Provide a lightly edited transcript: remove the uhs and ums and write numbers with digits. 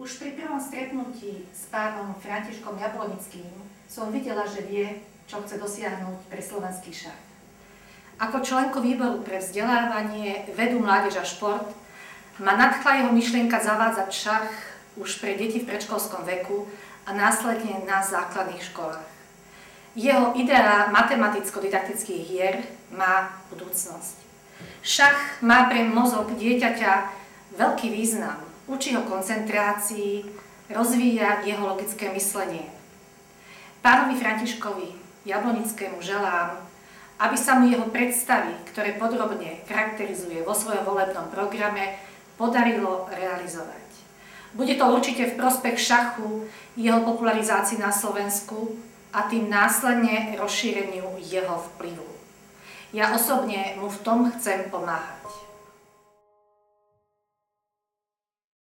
Už pri prvom stretnutí s pánom Františkom Jablonickým som videla, že vie, čo chce dosiahnuť pre slovenský šach. Ako členko výboru pre vzdelávanie, vedu, mládež a šport ma nadchla jeho myšlienka zavádzať šach už pre deti v predškolskom veku a následne na základných školách. Jeho idea matematicko-didaktických hier má budúcnosť. Šach má pre mozog dieťaťa veľký význam. Učí ho koncentrácii, rozvíja jeho logické myslenie. Pánovi Františkovi Jablonickému želám, aby sa mu jeho predstavy, ktoré podrobne charakterizuje vo svojom volebnom programe, podarilo realizovať. Bude to určite v prospech šachu, jeho popularizácii na Slovensku a tým následne rozšíreniu jeho vplyvu. Ja osobne mu v tom chcem pomáhať.